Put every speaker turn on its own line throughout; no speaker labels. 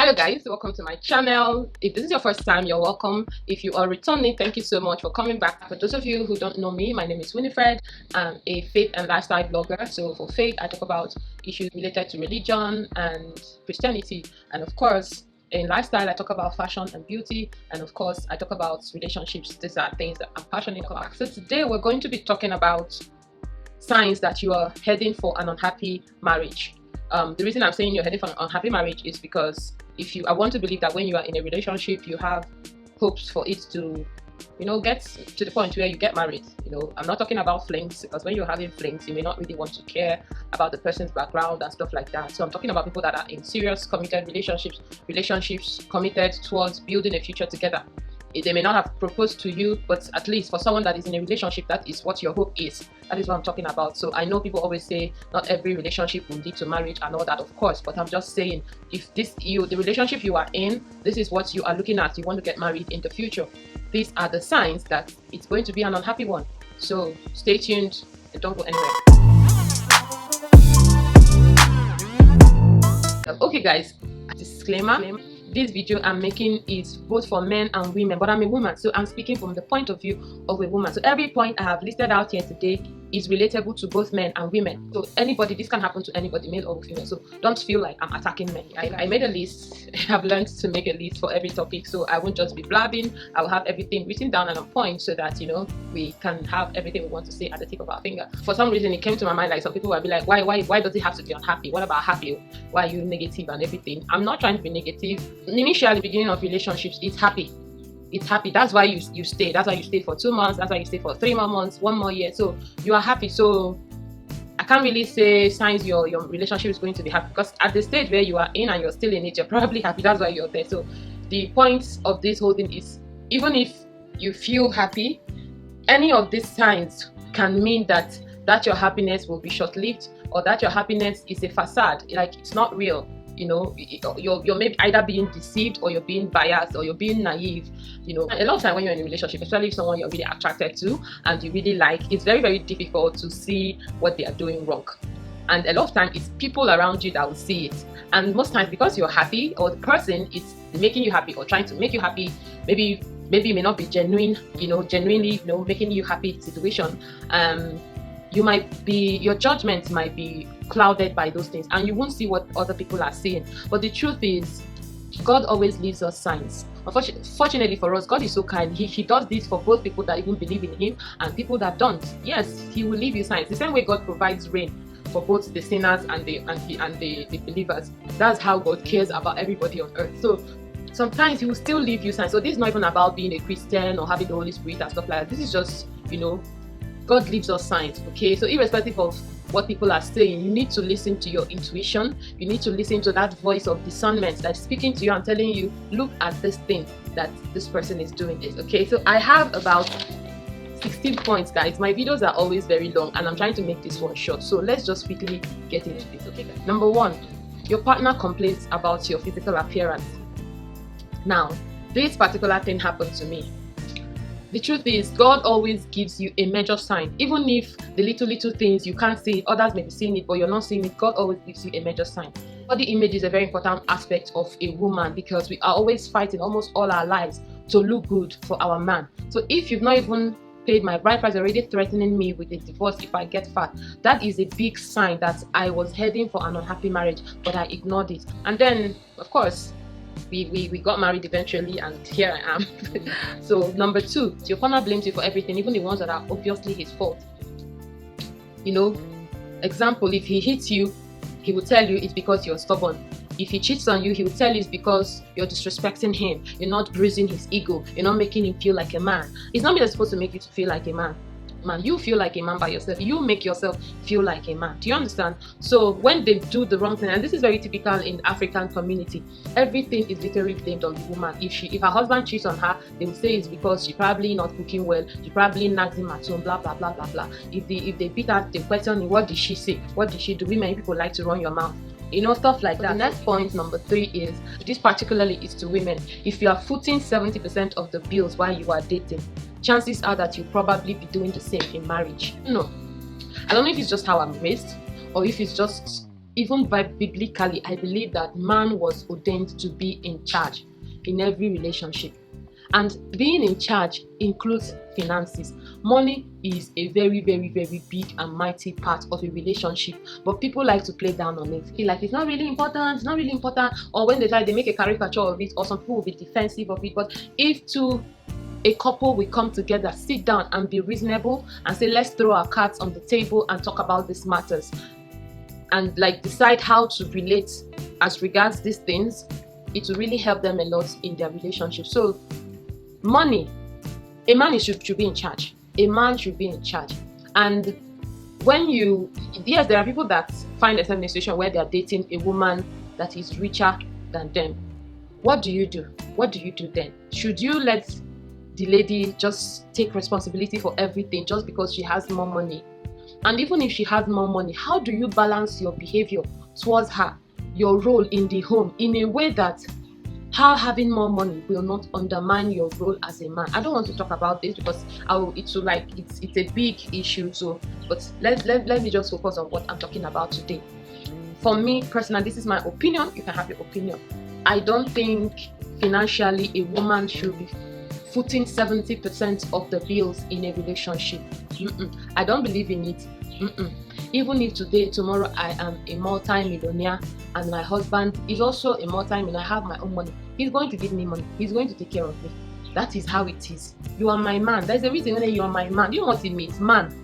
Hello guys, welcome to my channel. If this is your first time, you're welcome. If you are returning, thank you so much for coming back. For those of you who don't know me, my name is Winifred. I'm a faith and lifestyle blogger. So for faith, I talk about issues related to religion and Christianity, and of course in lifestyle I talk about fashion and beauty, and of course I talk about relationships. These are things that I'm passionate about. So today we're going to be talking about signs that you are heading for an unhappy marriage. The reason I'm saying you're heading for an unhappy marriage is because I want to believe that when you are in a relationship, you have hopes for it to, get to the point where you get married. I'm not talking about flings, because when you're having flings, you may not really want to care about the person's background and stuff like that. So I'm talking about people that are in serious, committed relationships committed towards building a future together. They may not have proposed to you, but at least for someone that is in a relationship, that is what your hope is. That is what I'm talking about. So I know people always say not every relationship will lead to marriage and all that, of course, but I'm just saying, if the relationship you are in, this is what you are looking at, you want to get married in the future, these are the signs that it's going to be an unhappy one. So stay tuned and don't go anywhere. Okay guys, disclaimer, this video I'm making is both for men and women, but I'm a woman, so I'm speaking from the point of view of a woman. So every point I have listed out here today is relatable to both men and women. So this can happen to anybody, male or female. So don't feel like I'm attacking men. I made a list. I've learned to make a list for every topic, so I won't just be blabbing. I'll have everything written down and on point, so that we can have everything we want to say at the tip of our finger. For some reason it came to my mind, like some people will be like, why does it have to be unhappy? What about happy? Why are you negative and everything? I'm not trying to be negative. Initially, beginning of relationships, it's happy. It's happy. That's why you stay. That's why you stay for 2 months. That's why you stay for 3 more months, 1 more year. So you are happy. So I can't really say signs your relationship is going to be happy, because at the stage where you are in and you're still in it, you're probably happy. That's why you're there. So the point of this whole thing is, even if you feel happy, any of these signs can mean that your happiness will be short-lived, or that your happiness is a facade, like it's not real. You're maybe either being deceived, or you're being biased, or you're being naive. A lot of time when you're in a relationship, especially if someone you're really attracted to and you really like, it's very, very difficult to see what they are doing wrong. And a lot of time it's people around you that will see it. And most times, because you're happy, or the person is making you happy or trying to make you happy, maybe it may not be genuinely making you happy situation. Your judgment might be clouded by those things, and you won't see what other people are seeing. But the truth is, God always leaves us signs. Fortunately for us, God is so kind. He does this for both people that even believe in Him and people that don't. Yes, He will leave you signs. The same way God provides rain for both the sinners and the believers. That's how God cares about everybody on earth. So sometimes He will still leave you signs. So this is not even about being a Christian or having the Holy Spirit and stuff like that. This is just, God leaves us signs, okay? So irrespective of what people are saying, you need to listen to your intuition. You need to listen to that voice of discernment that's speaking to you and telling you, look at this thing that this person is doing this, okay? So I have about 16 points, guys. My videos are always very long, and I'm trying to make this one short. So let's just quickly get into this, okay? Number 1, your partner complains about your physical appearance. Now, this particular thing happened to me. The truth is, God always gives you a major sign. Even if the little things you can't see it, others may be seeing it, but you're not seeing it, God always gives you a major sign. Body image is a very important aspect of a woman, because we are always fighting almost all our lives to look good for our man. So if you've not even paid my bride price, already threatening me with a divorce if I get fat, that is a big sign that I was heading for an unhappy marriage, but I ignored it. And then, of course, we got married eventually, and here I am. So number 2, your partner blames you for everything, even the ones that are obviously his fault. Example, if he hits you, he will tell you it's because you're stubborn. If he cheats on you, he will tell you it's because you're disrespecting him, you're not bruising his ego, you're not making him feel like a man. It's not me that's supposed to make you to feel like a man. You feel like a man by yourself. You make yourself feel like a man. Do you understand? So when they do the wrong thing, and this is very typical in African community, everything is literally blamed on the woman. If her husband cheats on her, they will say it's because she's probably not cooking well, she probably nags him at home, blah blah blah blah blah. If they beat her, they question, what did she say? What did she do? Many people like to run your mouth. Stuff like that. The next point, number 3, is, this particularly is to women. If you are footing 70% of the bills while you are dating, chances are that you'll probably be doing the same in marriage. I don't know if it's just how I'm raised, or if it's just even biblically, I believe that man was ordained to be in charge in every relationship. And being in charge includes finances. Money is a very, very, very big and mighty part of a relationship, but people like to play down on it. Feel like it's not really important, it's not really important, or when they try, they make a caricature of it, or some people will be defensive of it. But if a couple will come together, sit down and be reasonable and say, let's throw our cards on the table and talk about these matters, and like decide how to relate as regards these things, it will really help them a lot in their relationship. So money, a man should be in charge. A man should be in charge. And when yes, there are people that find themselves in a situation where they are dating a woman that is richer than them. What do you do? What do you do then? Should you let the lady just take responsibility for everything just because she has more money? And even if she has more money, how do you balance your behavior towards her, your role in the home, in a way that her having more money will not undermine your role as a man? I don't want to talk about this because it's a big issue. So, but let me just focus on what I'm talking about today. For me personally, this is my opinion. You can have your opinion. I don't think financially a woman should be footing 70% of the bills in a relationship. I don't believe in it. Even if tomorrow I am a multi-millionaire and my husband is also a multi-millionaire, I have my own money, he's going to give me money, he's going to take care of me. That is how it is. You are my man. There's a reason when you are my man. You know what it means, man.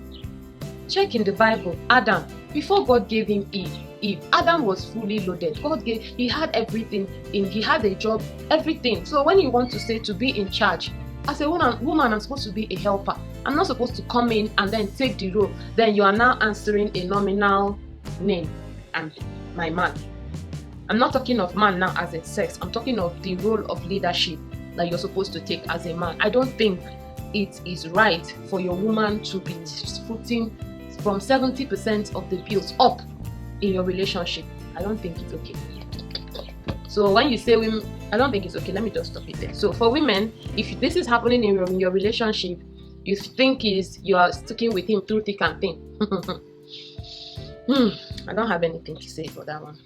Check in the Bible. Adam, before God gave him Eve, Adam was fully loaded. He had everything, he had a job, everything. So when you want to say to be in charge, as a woman, I'm supposed to be a helper. I'm not supposed to come in and then take the role. Then you are now answering a nominal name and my man. I'm not talking of man now as in sex. I'm talking of the role of leadership that you're supposed to take as a man. I don't think it is right for your woman to be footing from 70% of the bills up in your relationship. I don't think it's okay. So when you say women, I don't think it's okay. Let me just stop it there. So for women, if this is happening in your relationship, you think you are sticking with him through thick and thin. I don't have anything to say for that one.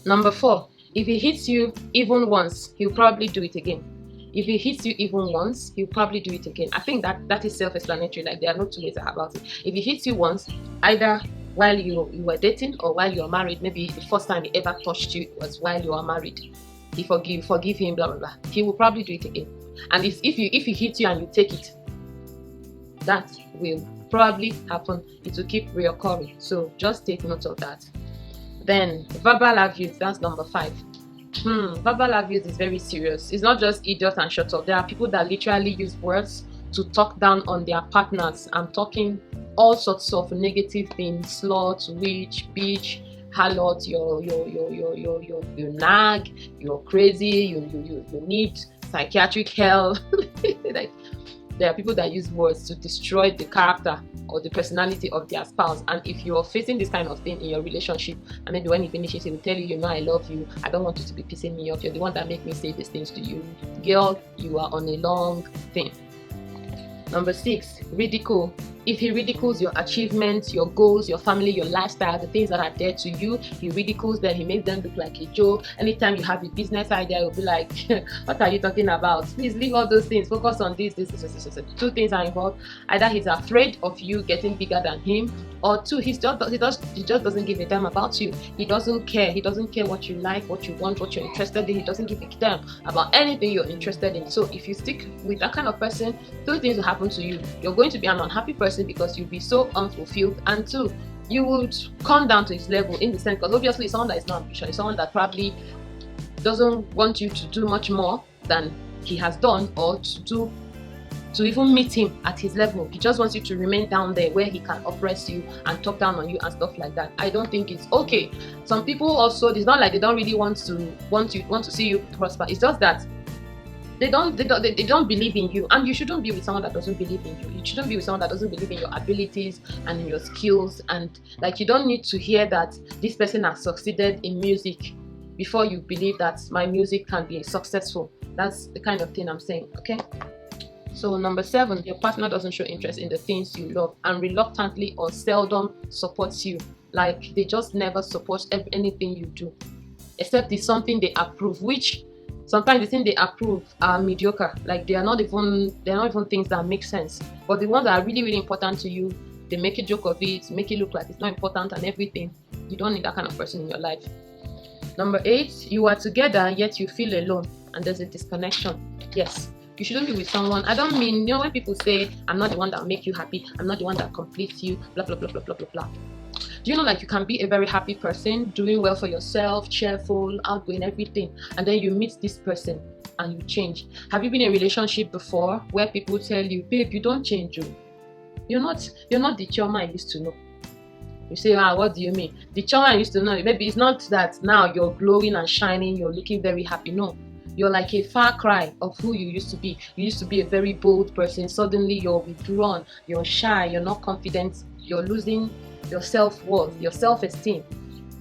Number 4, if he hits you even once, he'll probably do it again. If he hits you even once, he'll probably do it again. I think that is self-explanatory. Like, there are no two ways about it. If he hits you once, either while you were dating or while you are married, maybe the first time he ever touched you was while you are married, you forgive him, blah blah blah, he will probably do it again. And if he hits you and you take it, that will probably happen. It will keep reoccurring. So just take note of that. Then verbal abuse, that's number 5. Verbal abuse is very serious. It's not just idiot and shut up. There are people that literally use words to talk down on their partners. I'm talking all sorts of negative things: slut, witch, bitch, harlot, you nag, you're crazy, you need psychiatric help. Like, there are people that use words to destroy the character or the personality of their spouse. And if you're facing this kind of thing in your relationship, and maybe when he finishes, he will tell you, I love you, I don't want you to be pissing me off, you're the one that make me say these things to you. Girl, you are on a long thing. Number 6, ridicule. If he ridicules your achievements, your goals, your family, your lifestyle, the things that are dear to you, he ridicules them, he makes them look like a joke. Anytime you have a business idea, you'll be like, what are you talking about? Please leave all those things, focus on this. 2 things are involved. Either he's afraid of you getting bigger than him, or 2, he just doesn't give a damn about you. He doesn't care. He doesn't care what you like, what you want, what you're interested in. He doesn't give a damn about anything you're interested in. So if you stick with that kind of person, 2 things will happen to you. You're going to be an unhappy person because you'll be so unfulfilled, and 2, you would come down to his level, in the sense, because obviously someone that is not ambitious is someone that probably doesn't want you to do much more than he has done, or to even meet him at his level. He just wants you to remain down there where he can oppress you and talk down on you and stuff like that. I don't think it's okay. Some people also, it's not like they don't really want to see you prosper. It's just that they don't believe in you, and you shouldn't be with someone that doesn't believe in you. You shouldn't be with someone that doesn't believe in your abilities and in your skills. And like, you don't need to hear that this person has succeeded in music before you believe that my music can be successful. That's the kind of thing I'm saying. Okay. So number 7, your partner doesn't show interest in the things you love and reluctantly or seldom supports you. Like they just never support anything you do, except it's something they approve, which sometimes the things they approve are mediocre. Like they're not even things that make sense. But the ones that are really, really important to you, they make a joke of it, make it look like it's not important and everything. You don't need that kind of person in your life. Number 8, you are together yet you feel alone and there's a disconnection. Yes, you shouldn't be with someone. I don't mean, when people say, I'm not the one that will make you happy, I'm not the one that completes you, blah, blah, blah, blah, blah, blah, blah. Do you know, like, you can be a very happy person, doing well for yourself, cheerful, outgoing, everything, and then you meet this person and you change. Have you been in a relationship before where people tell you, babe, you don't change, you're not the Chioma I used to know? You say, what do you mean? The Chioma I used to know, maybe it's not that now you're glowing and shining, you're looking very happy. No, you're like a far cry of who you used to be. You used to be a very bold person. Suddenly you're withdrawn, you're shy, you're not confident, you're losing your self-worth, your self-esteem.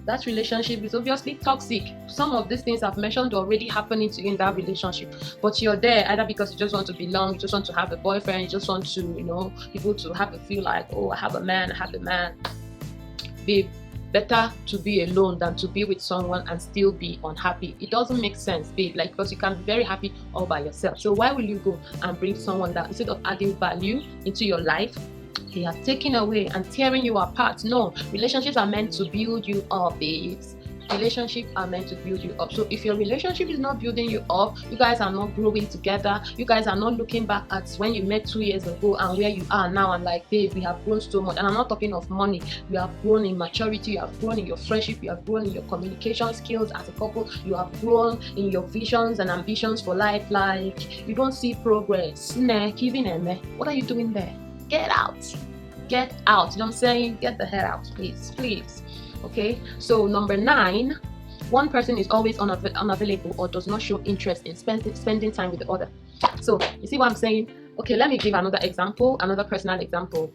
That relationship is obviously toxic. Some of these things I've mentioned already happening to you in that relationship, but you're there either because you just want to belong, you just want to have a boyfriend, you just want to, people to have a feel like, oh, I have a man. Babe, better to be alone than to be with someone and still be unhappy. It doesn't make sense, babe, like, because you can be very happy all by yourself. So why will you go and bring someone that, instead of adding value into your life, he has taken away and tearing you apart? No, relationships are meant to build you up, babes. Relationships are meant to build you up. So if your relationship is not building you up, you guys are not growing together, you guys are not looking back at when you met 2 years ago and where you are now and like, babe, we have grown so much. And I'm not talking of money. You have grown in maturity, you have grown in your friendship, you have grown in your communication skills as a couple, you have grown in your visions and ambitions for life. Like, you don't see progress. What are you doing there? Get out. You know what I'm saying? Get the head out, please. Okay, so number 9, one person is always unavailable or does not show interest in spending time with the other. So you see what I'm saying? Okay, let me give another example, personal example.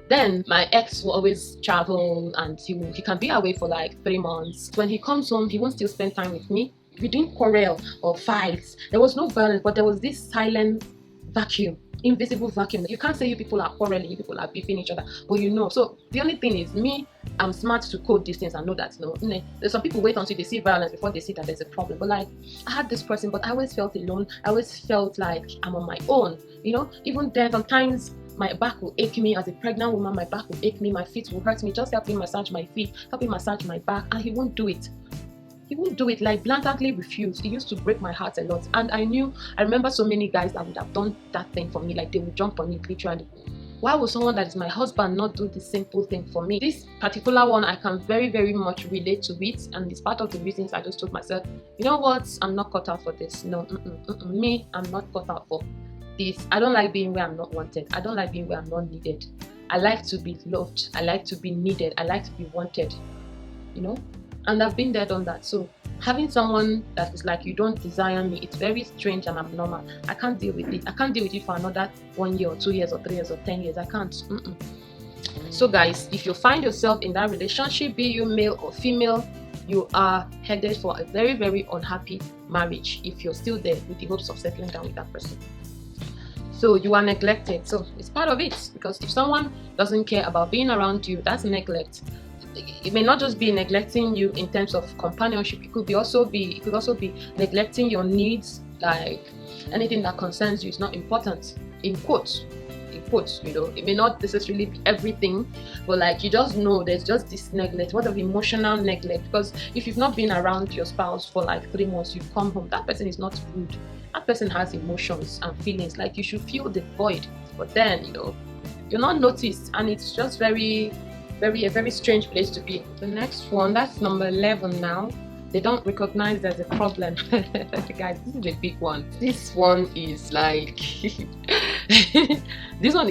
Then my ex will always travel and he can be away for like 3 months. When he comes home, he won't still spend time with me. We didn't quarrel or fight. There was no violence, but there was this silent vacuum. Invisible vacuum. You can't say you people are quarreling, you people are beefing each other, but so the only thing is, I'm smart to code these things and know that there's some people wait until they see violence before they see that there's a problem. But like, I had this person, but I always felt alone. I always felt like I'm on my own. Even then, sometimes my back will ache me as a pregnant woman. My back will ache me, my feet will hurt me. Just help him massage my feet, help him massage my back, and he won't do it. He won't do it, like blatantly refused. It used to break my heart a lot. And I remember so many guys that would have done that thing for me, like they would jump on it literally. Why would someone that is my husband not do the simple thing for me? This particular one, I can very, very much relate to it, and it's part of the reasons I just told myself, you know what, I'm not cut out for this. No, me, I'm not cut out for this. I don't like being where I'm not wanted. I don't like being where I'm not needed. I like to be loved. I like to be needed. I like to be wanted, and I've been there, done that. So having someone that is like, you don't desire me, it's very strange and abnormal. I can't deal with it. I can't deal with it for another 1 year or 2 years or 3 years or 10 years. I can't. So guys, if you find yourself in that relationship, be you male or female, you are headed for a very, very unhappy marriage if you're still there with the hopes of settling down with that person. So you are neglected. So it's part of it, because if someone doesn't care about being around you, that's neglect. It may not just be neglecting you in terms of companionship. It could also be neglecting your needs, like anything that concerns you is not important. In quotes, it may not necessarily be everything, but like, you just know there's just this neglect, what of emotional neglect. Because if you've not been around your spouse for like 3 months, you come home, that person is not rude. That person has emotions and feelings. Like, you should feel the void, but then you're not noticed, and it's just a very strange place to be. The next one, that's number 11 now. They don't recognize there's a problem. Guys, this is a big one. This one is like this one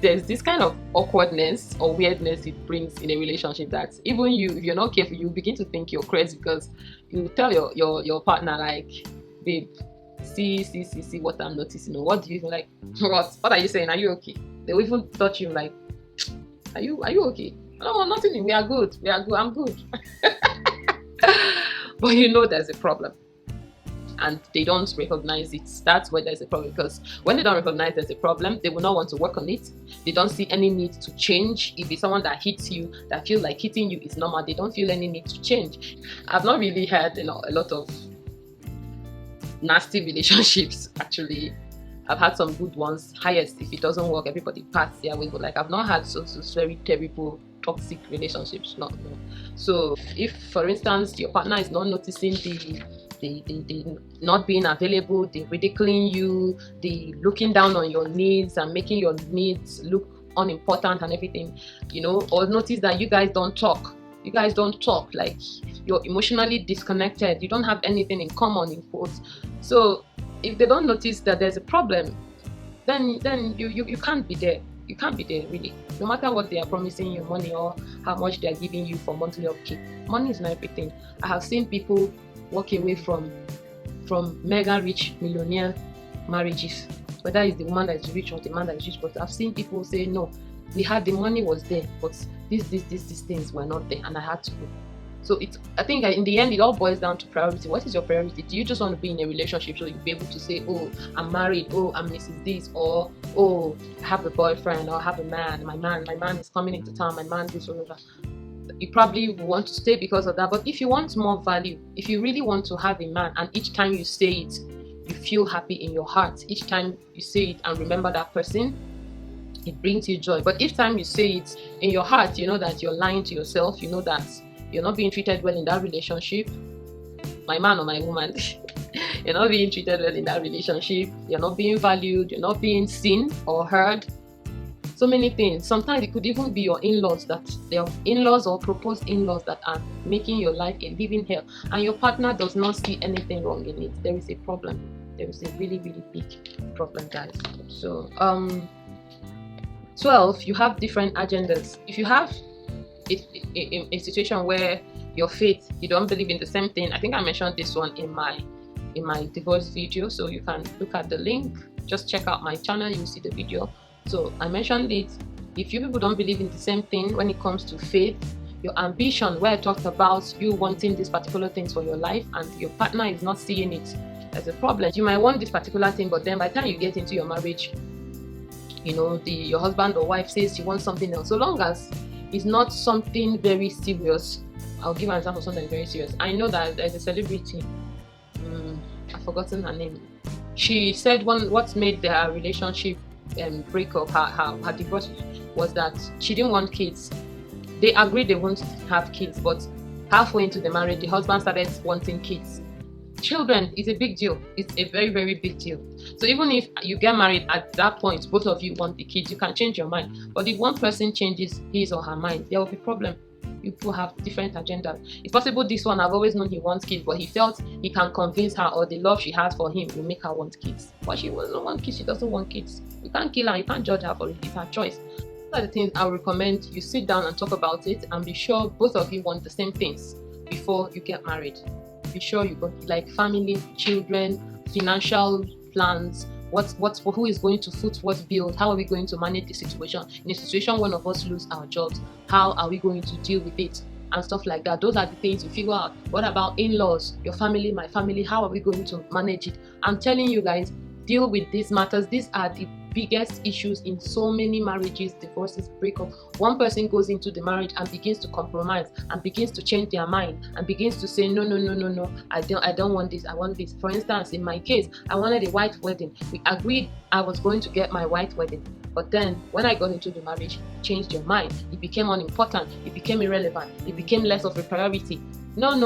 there's this kind of awkwardness or weirdness it brings in a relationship that even if you're not careful, you begin to think you're crazy, because you tell your partner like, babe, see what I'm noticing. What do you think? Like, what are you saying? Are you okay? They will even touch you like, Are you okay? No, nothing. We are good. I'm good. But there's a problem. and they don't recognize it, that's where there's a problem. Because when they don't recognize there's a problem, they will not want to work on it. They don't see any need to change. If it's someone that hits you, that feel like hitting you is normal, they don't feel any need to change. I've not really had, a lot of nasty relationships. Actually, I've had some good ones. Highest, if it doesn't work, everybody parts their way. But like, I've not had so very terrible toxic relationships. No. So if, for instance, your partner is not noticing the not being available, the ridiculing you, the looking down on your needs and making your needs look unimportant and everything, or notice that you guys don't talk. Like, you're emotionally disconnected. You don't have anything in common, in quotes. So if they don't notice that there's a problem, then you can't be there. You can't be there, really. No matter what they are promising you, money or how much they are giving you for monthly upkeep. Money is not everything. I have seen people walk away from mega rich millionaire marriages, whether it's the woman that is rich or the man that is rich. But I've seen people say, no, the money was there, but these things were not there, and I had to go. So I think in the end, it all boils down to priority. What is your priority? Do you just want to be in a relationship so you'll be able to say, oh, I'm married, oh, I'm Mrs. This, or oh, I have a boyfriend, or I have a man, my man is coming into town, my man this or that. You probably want to stay because of that. But if you want more value, if you really want to have a man, and each time you say it, you feel happy in your heart, each time you say it and remember that person, it brings you joy. But each time you say it in your heart, you know that you're lying to yourself, you know that you're not being treated well in that relationship, my man or my woman. You're not being treated well in that relationship, you're not being valued, you're not being seen or heard. So many things. Sometimes it could even be your in-laws, that they are in-laws or proposed in-laws that are making your life a living hell, and your partner does not see anything wrong in it. There is a problem. There is a really, really big problem, guys. So 12, you have different agendas. If you have a situation where your faith, you don't believe in the same thing. I think I mentioned this one in my divorce video, so you can look at the link. Just check out my channel, you will see the video. So I mentioned it. If you people don't believe in the same thing when it comes to faith, your ambition, where I talked about you wanting these particular things for your life and your partner is not seeing it, there's a problem. You might want this particular thing, but then by the time you get into your marriage, your husband or wife says you want something else. So long as it's not something very serious. I'll give an example of something very serious. I know that there's a celebrity, I've forgotten her name. She said what made their relationship break up, her divorce, was that she didn't want kids. They agreed they won't have kids, but halfway into the marriage, the husband started wanting kids. Children is a big deal. It's a very, very big deal. So even if you get married at that point, both of you want the kids, you can change your mind. But if one person changes his or her mind, there will be a problem. People have different agendas. It's possible this one, I've always known he wants kids, but he felt he can convince her, or the love she has for him will make her want kids. But she doesn't want kids, she doesn't want kids. You can't kill her, you can't judge her for it, it's her choice. Those are the things I would recommend you sit down and talk about it and be sure both of you want the same things before you get married. Be sure you got like family, children, financial plans, who is going to foot what bills, how are we going to manage the situation. In a situation one of us lose our jobs, how are we going to deal with it, and stuff like that. Those are the things you figure out. What about in-laws, your family, my family, how are we going to manage it? I'm telling you guys, deal with these matters. These are the biggest issues in so many marriages, divorces, breakup. One person goes into the marriage and begins to compromise and begins to change their mind and begins to say, no, I don't want this, I want this. For instance, in my case, I wanted a white wedding. We agreed I was going to get my white wedding. But then when I got into the marriage, it changed your mind. It became unimportant. It became irrelevant. It became less of a priority. No, I'm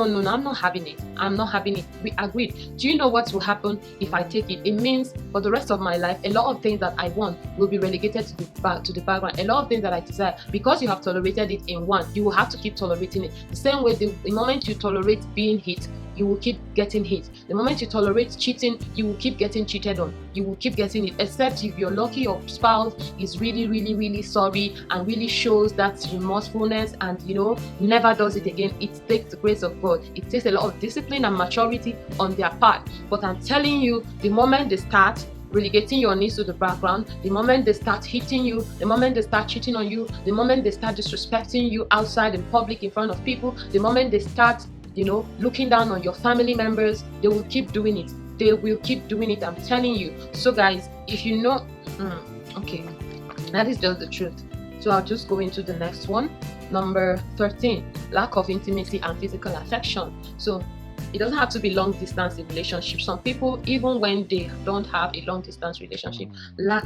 not having it. I'm not having it. We agreed. Do you know what will happen if I take it? It means for the rest of my life, a lot of things that I want will be relegated to the background. A lot of things that I desire, because you have tolerated it in one, you will have to keep tolerating it. The same way, the moment you tolerate being hit, you will keep getting hit. The moment you tolerate cheating, you will keep getting cheated on. You will keep getting it, except if you're lucky your spouse is really, really, really sorry and really shows that remorsefulness and, never does it again. It takes the grace of God. It takes a lot of discipline and maturity on their part. But I'm telling you, the moment they start relegating your needs to the background, the moment they start hitting you, the moment they start cheating on you, the moment they start disrespecting you outside in public in front of people, the moment they start looking down on your family members, they will keep doing it. they will keep doing it. I'm telling you. So guys, if you know, okay, that is just the truth. So I'll just go into the next one. Number 13, lack of intimacy and physical affection. So it doesn't have to be long distance relationship. Some people, even when they don't have a long distance relationship, lack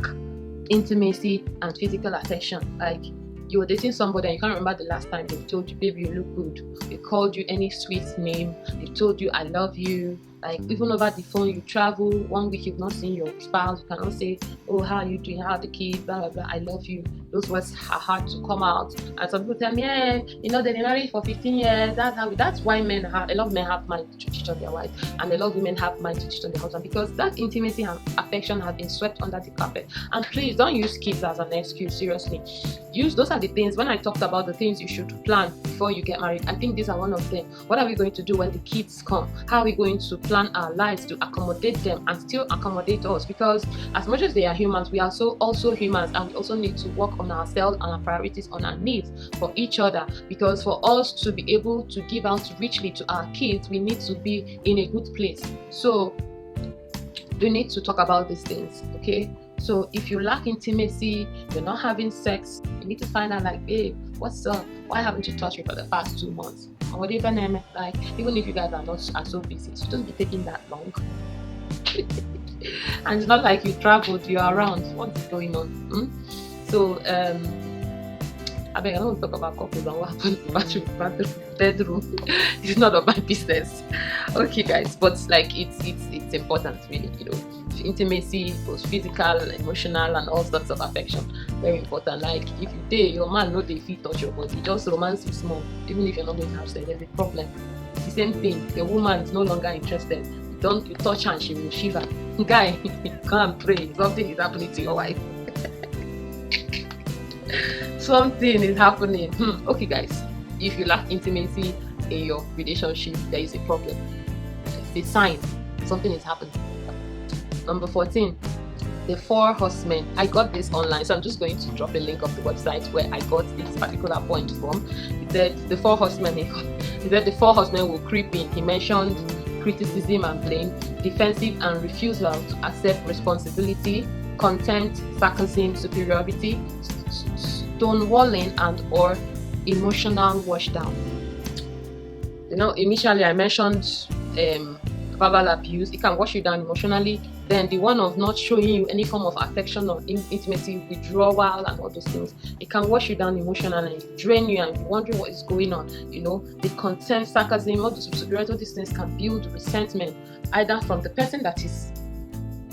intimacy and physical affection. Like, you were dating somebody and you can't remember the last time they told you, baby, you look good. They called you any sweet name. They told you, I love you. Like, even over the phone, you travel 1 week, you've not seen your spouse. You cannot say, oh, how are you doing? How are the kids? Blah, blah, blah. I love you. Those words are hard to come out. And some people tell me, yeah, you know, they've been married for 15 years. That's why a lot of men have mind to cheat on their wife. And a lot of women have mind to cheat on their husband, because that intimacy and affection has been swept under the carpet. And please don't use kids as an excuse, seriously. Those are the things, when I talked about the things you should plan before you get married, I think these are one of them. What are we going to do when the kids come? How are we going to plan our lives to accommodate them and still accommodate us? Because as much as they are humans, we are also humans, and we also need to work on ourselves and our priorities, on our needs for each other. Because for us to be able to give out richly to our kids, we need to be in a good place. So we need to talk about these things, okay? So if you lack intimacy, you're not having sex, you need to find out, like, babe, what's up? Why haven't you touched me for the past 2 months? Or whatever name it, like, even if you guys are so busy, it shouldn't be taking that long. And it's not like you traveled, you're around. What's going on? So I don't want to talk about couples and what happened in the bedroom. It's not of my business. Okay, guys, but like it's important, really, you know. Intimacy, both physical, emotional, and all sorts of affection, very important. Like, if you date your man, no, they feel touch your body, just romance is small. Even if you're not going to have sex, there's a problem. The same thing, the woman is no longer interested. You touch her and she will shiver. Guy, come and pray. Something is happening to your wife. Something is happening. Okay, guys, if you lack intimacy in your relationship, there is a problem. It's a sign something is happening. Number 14, the 4 horsemen. I got this online, so I'm just going to drop a link of the website where I got this particular point from. He said the 4 horsemen. He said the 4 horsemen will creep in. He mentioned criticism and blame, defensive and refusal to accept responsibility, contempt, sarcasm, superiority, stonewalling, and or emotional washdown. You know, initially I mentioned verbal abuse. It can wash you down emotionally. Then the one of not showing you any form of affection or intimacy, withdrawal, and all those things, it can wash you down emotionally and drain you, and you're wondering what is going on. You know, the contempt, sarcasm, all those superiority, all these things can build resentment, either from the person that is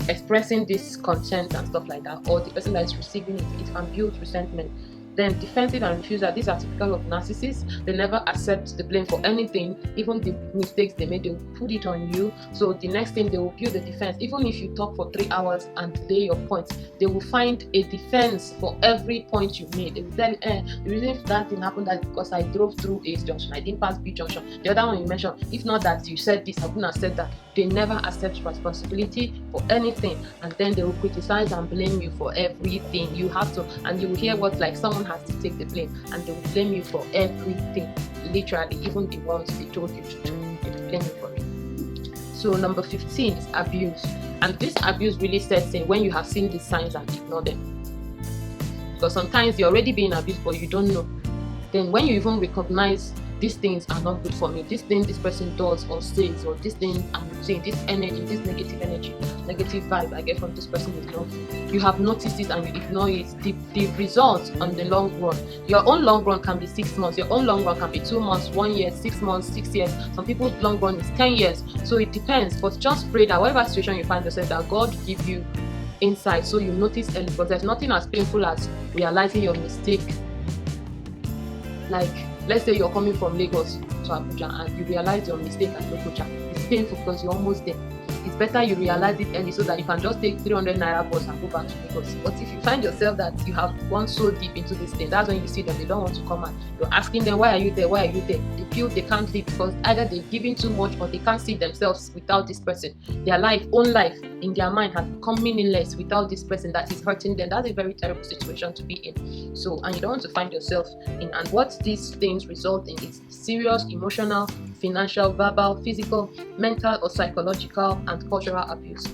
expressing this content and stuff like that, or the person that is receiving it. It can build resentment. Then defensive and refusal. These are typical of narcissists. They never accept the blame for anything. Even the mistakes they made, they will put it on you. So the next thing, they will build a defense. Even if you talk for 3 hours and delay your point, they will find a defense for every point you made. They will tell the reason that didn't happen that because I drove through A junction, I didn't pass B junction. The other one you mentioned, if not that you said this, I wouldn't have said that. They never accept responsibility for anything, and then they will criticize and blame you for everything. You have to, and you will hear what, like, someone has to take the blame, and they will blame you for everything. Literally, even the ones they told you to do, they will blame you for it. So number 15 is abuse, and this abuse really sets in when you have seen these signs and ignore them. Because sometimes you're already being abused, but you don't know. Then when you even recognize these things are not good for me, this thing this person does or says, or this thing I'm saying, this energy, this negative energy, negative vibe I get from this person is not good. You have noticed it and you ignore it. The result on the long run, your own long run can be 6 months, your own long run can be 2 months, 1 year, 6 months, 6 years. Some people's long run is 10 years. So it depends. But just pray that whatever situation you find yourself, that God give you insight so you notice early, because there's nothing as painful as realizing your mistake. Like, let's say you're coming from Lagos to Abuja and you realize your mistake at Lokoja. It's painful because you're almost there. It's better you realize it early so that you can just take 300 naira bus and go back to Lagos. But if you find yourself that you have gone so deep into this thing, that's when you see them, they don't want to come out. You're asking them, why are you there? Why are you there? They feel they can't live because either they've given too much or they can't see themselves without this person. Their life, own life, in their mind has become meaningless without this person that is hurting them. That's a very terrible situation to be in. So, and you don't want to find yourself in. And what these things result in is serious emotional, financial, verbal, physical, mental, or psychological and cultural abuse.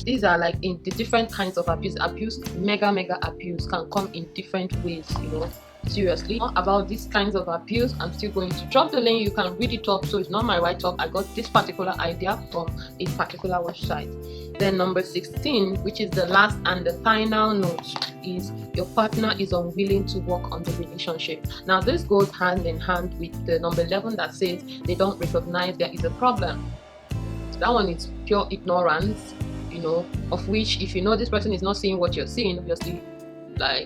These are like in the different kinds of abuse. Mega abuse can come in different ways, seriously. About these kinds of abuse, I'm still going to drop the link. You can read it up. So it's not my write-up. I got this particular idea from a particular website. Then number 16, which is the last and the final note, is your partner is unwilling to work on the relationship. Now this goes hand in hand with the number 11 that says they don't recognize there is a problem. So that one is pure ignorance, of which, if this person is not seeing what you're seeing, obviously, they're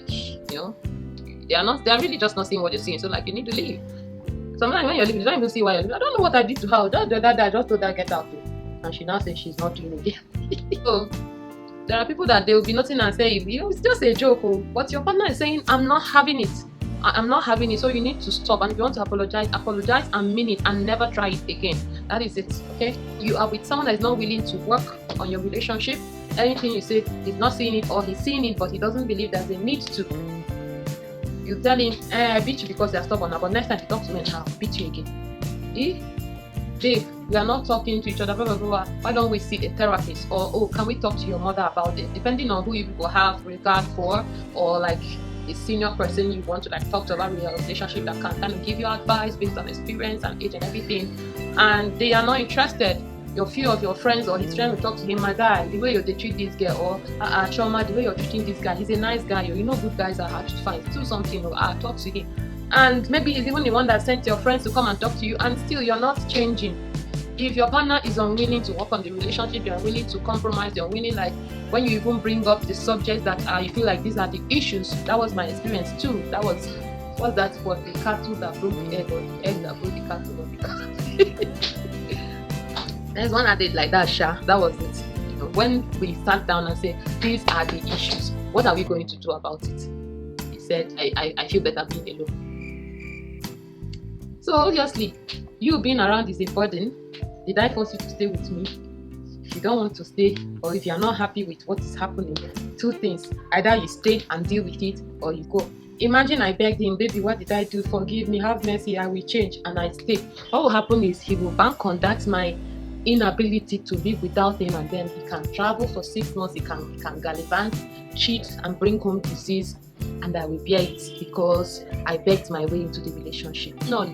really just not seeing what you're seeing. So you need to leave. Sometimes when you're leaving, you don't even see why you're leaving. I don't know what I did to her. I just told her get out. And she now says she's not doing it. So there are people that they will be nothing and say, it's just a joke. But your partner is saying, I'm not having it. I'm not having it. So you need to stop. And if you want to apologize and mean it and never try it again. That is it. Okay? You are with someone that is not willing to work on your relationship. Anything you say, he's not seeing it, or he's seeing it, but he doesn't believe there's a need to. You tell him, I beat you because you're stubborn, but next time you talk to me, I'll beat you again. Babe, we are not talking to each other, blah, blah, blah. Why don't we see a therapist? Or, can we talk to your mother about it? Depending on who you people have regard for, or a senior person you want to talk to about your relationship that can kind of give you advice based on experience and age and everything, and they are not interested. Your few of your friends or his friend will talk to him, my guy, the way you treat this girl, or Choma, the way you're treating this guy, he's a nice guy, good guys are hard to find, do something, or talk to him. And maybe he's even the one that sent your friends to come and talk to you, and still you're not changing. If your partner is unwilling to work on the relationship, you're unwilling to compromise, you're unwilling, when you even bring up the subjects that you feel like these are the issues. That was my experience too. That was the cattle that broke the egg, or the egg that broke the cattle, or the cattle. There's one I did like that, Sha. That was it. When we sat down and said, these are the issues, what are we going to do about it? He said, I feel better being alone. So obviously, you being around is a burden. Did I force you to stay with me? If you don't want to stay, or if you're not happy with what is happening, two things. Either you stay and deal with it, or you go. Imagine I begged him, baby, what did I do? Forgive me, have mercy, I will change, and I stay. What will happen is he will bank on that my inability to live without him, and then he can travel for 6 months, he can gallivant, cheat, and bring home disease, and I will bear it because I begged my way into the relationship. No.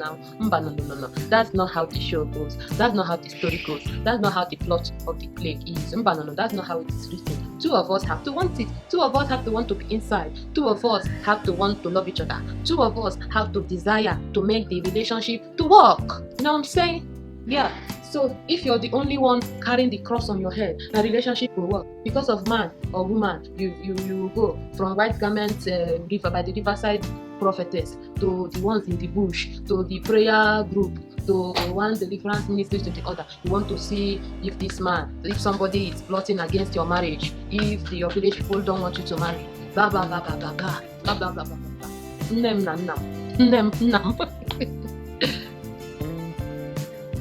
That's not how the show goes. That's not how the story goes. That's not how the plot of the play is. No. That's not how it is written. Two of us have to want it. Two of us have to want to be inside. Two of us have to want to love each other. Two of us have to desire to make the relationship to work. You know what I'm saying? Yeah. So if you're the only one carrying the cross on your head, the relationship will work. Because of man or woman, you go from white garment river by the riverside prophetess to the ones in the bush, to the prayer group, to one deliverance ministry to the other. You want to see if somebody is plotting against your marriage, if your village people don't want you to marry, blah blah blah blah blah blah blah blah blah blah blah.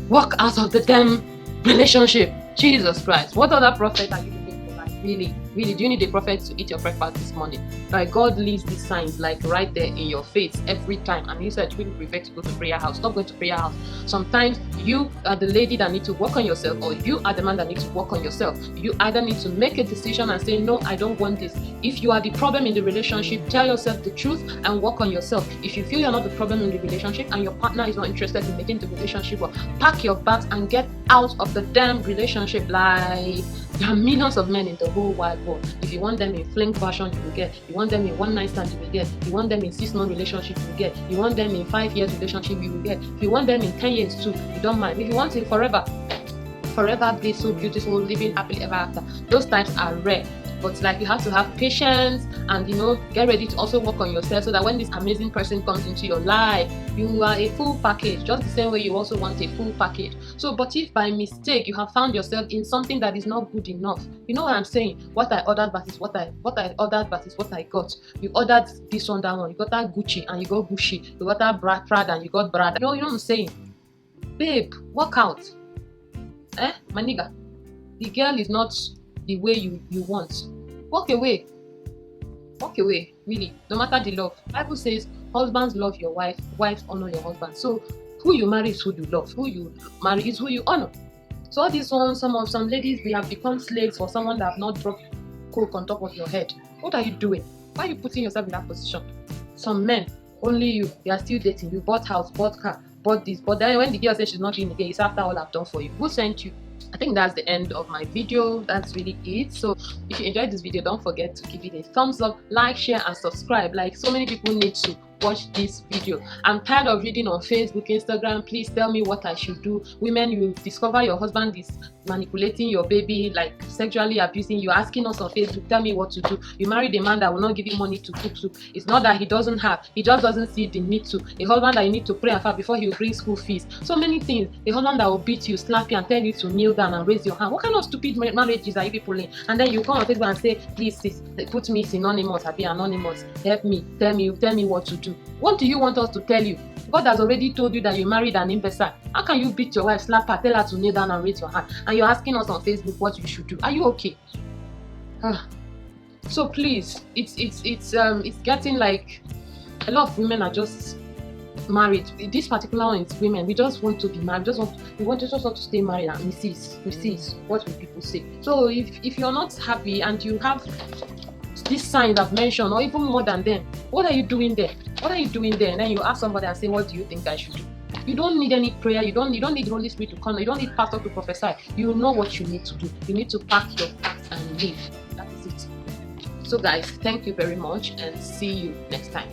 Walk out of the damn relationship. Jesus Christ. What other prophet are you looking for? Really? Do you need a prophet to eat your breakfast this morning? God leaves these signs right there in your face every time. And you said you really prefer to go to prayer house. Stop going to prayer house. Sometimes you are the lady that needs to work on yourself, or you are the man that needs to work on yourself. You either need to make a decision and say, no, I don't want this. If you are the problem in the relationship, tell yourself the truth and work on yourself. If you feel you're not the problem in the relationship and your partner is not interested in making the relationship work, pack your bags and get out of the damn relationship. There are millions of men in the whole wide world. If you want them in fling version, you will get. You want them in one night stand, you will get. You want them in 6-month relationship, you will get. You want them in 5 years relationship, you will get. If you want them in 10 years too, you don't mind. If you want it forever bliss, so beautiful, living happily ever after, those times are rare. But you have to have patience and get ready to also work on yourself, so that when this amazing person comes into your life, you are a full package, just the same way you also want a full package. So, but if by mistake you have found yourself in something that is not good enough, you know what I'm saying? What I ordered versus what I ordered versus what I got. You ordered this one, that one. You got that Gucci and you got Gucci. You got that Prada and you got Prada. You know what I'm saying? Babe, work out. My nigga. The girl is not the way you want, walk away. Walk away, really, no matter the love. Bible says husbands love your wife, wives honor your husband. So who you marry is who you love, who you marry is who you honor. So all these ones, some ladies, we have become slaves for someone that have not dropped coke on top of your head. What are you doing? Why are you putting yourself in that position? Some men, only you, they are still dating. You bought house, bought car, bought this, but then when the girl says she's not doing again, it's after all I've done for you. Who sent you? I think that's the end of my video. That's really it. So if you enjoyed this video, don't forget to give it a thumbs up, like, share, and subscribe. Like, so many people need to watch this video. I'm tired of reading on Facebook, Instagram. Please tell me what I should do. Women, you discover your husband is manipulating your baby, like sexually abusing you, asking us on Facebook, tell me what to do. You married a man that will not give you money to cook soup. It's not that he doesn't have, he just doesn't see the need to. A husband that you need to pray and fast before he will bring school fees. So many things. A husband that will beat you, slap you, and tell you to kneel down and raise your hand. What kind of stupid marriages are you people in? And then you come on Facebook and say, please sis, put me synonymous, be anonymous, help me, tell me what to do. What do you want us to tell you? God has already told you that you married an imbecile. How can you beat your wife, slap her, tell her to kneel down and raise your hand, and you're asking us on Facebook what you should do? Are you okay? So please, it's getting like a lot of women are just married. This particular one is women. We just want to be married. Just want to stay married, and we see what will people say. So if you're not happy and you have these signs I've mentioned, or even more than them, what are you doing there? What are you doing there? And then you ask somebody and say, what do you think I should do? You don't need any prayer. You don't need the Holy Spirit to come. You don't need pastor to prophesy. You know what you need to do. You need to pack your bags and leave. That is it. So guys, thank you very much, and see you next time.